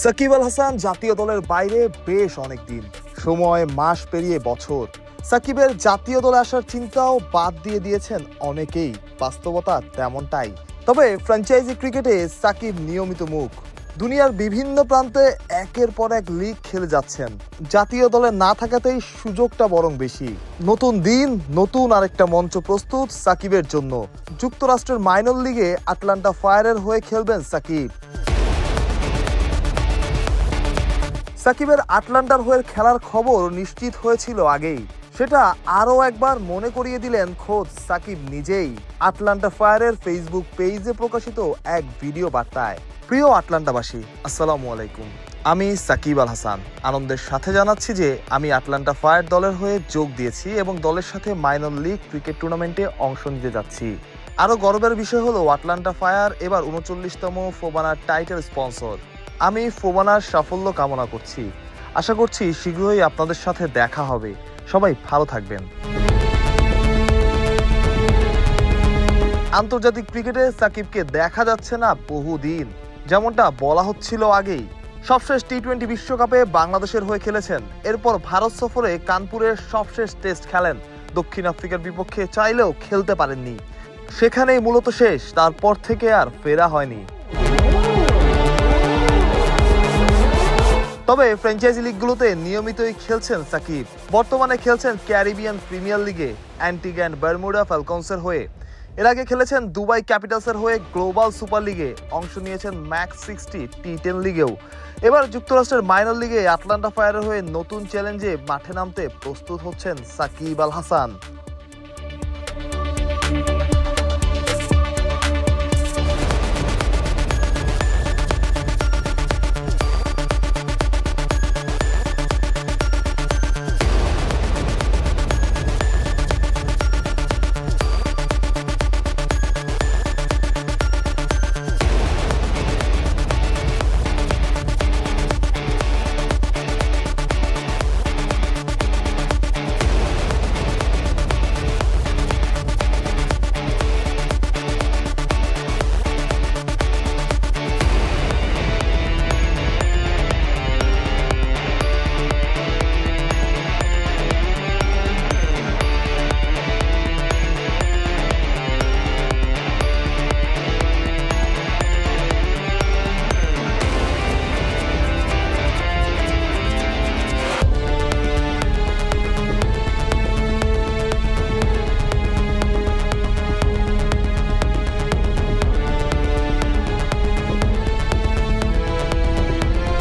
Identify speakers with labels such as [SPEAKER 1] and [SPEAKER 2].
[SPEAKER 1] সাকিব আল হাসান জাতীয় দলের বাইরে বেশ অনেকদিন, সময় মাস পেরিয়ে বছর। সাকিবের জাতীয় দলে আসার চিন্তাও বাদ দিয়ে দিয়েছেন অনেকেই, বাস্তবতা তেমনটাই। তবে ফ্র্যাঞ্চাইজি ক্রিকেটে সাকিব নিয়মিত মুখ, দুনিয়ার বিভিন্ন প্রান্তে একের পর এক লিগ খেলে যাচ্ছেন। জাতীয় দলে না থাকাতেই সুযোগটা বরং বেশি। নতুন দিন, নতুন আরেকটা মঞ্চ প্রস্তুত সাকিবের জন্য। যুক্তরাষ্ট্রের মাইনর লিগে আটলান্টা ফায়ারের হয়ে খেলবেন সাকিব। সাকিবের আটলান্টার হয়ে খেলার খবর নিশ্চিত হয়েছিল আগেই, সেটা আরও একবার মনে করিয়ে দিলেন খোদ সাকিব নিজেই আটলান্টা ফায়ারের ফেসবুক পেজে প্রকাশিত এক ভিডিও বার্তায়। প্রিয় আটলান্টাবাসী, আসসালামু আলাইকুম। আমি সাকিব আল হাসান আনন্দের সাথে জানাচ্ছি যে আমি আটলান্টা ফায়ার দলের হয়ে যোগ দিয়েছি এবং দলের সাথে মাইনর লিগ ক্রিকেট টুর্নামেন্টে অংশ নিতে যাচ্ছি। আরও গর্বের বিষয় হলো আটলান্টা ফায়ার এবার 39তম ফোবানার টাইটেল স্পন্সর। আমি ফোবানার সাফল্য কামনা করছি। আশা করছি শীঘ্রই আপনাদের সাথে দেখা হবে। সবাই ভালো থাকবেন। আন্তর্জাতিক ক্রিকেটে সাকিবকে দেখা যাচ্ছে না বহুদিন, যেমনটা বলা হচ্ছিল আগেই। সবশেষ টি-20 বিশ্বকাপে বাংলাদেশের হয়ে খেলেছেন, এরপর ভারত সফরে কানপুরের সবশেষ টেস্ট খেলেন। দক্ষিণ আফ্রিকার বিপক্ষে চাইলেও খেলতে পারেননি, সেখানেই মূলত শেষ। তারপর থেকে আর ফেরা হয়নি। তবে ফ্র্যাঞ্চাইজি লিগগুলোতে নিয়মিতই খেলছেন সাকিব। বর্তমানে খেলছেন ক্যারিবিয়ান প্রিমিয়ার লিগে অ্যান্টিগা অ্যান্ড বারমুডা ফ্যালকনসের হয়ে। এর আগে খেলেছেন দুবাই ক্যাপিটালসের হয়ে গ্লোবাল সুপার লিগে, অংশ নিয়েছেন ম্যাক্স 60 টি10 লিগেও। এবার যুক্তরাষ্ট্রের মাইনর লিগে আটলান্টা ফায়ারের হয়ে নতুন চ্যালেঞ্জে মাঠে নামতে প্রস্তুত হচ্ছেন সাকিব আল হাসান।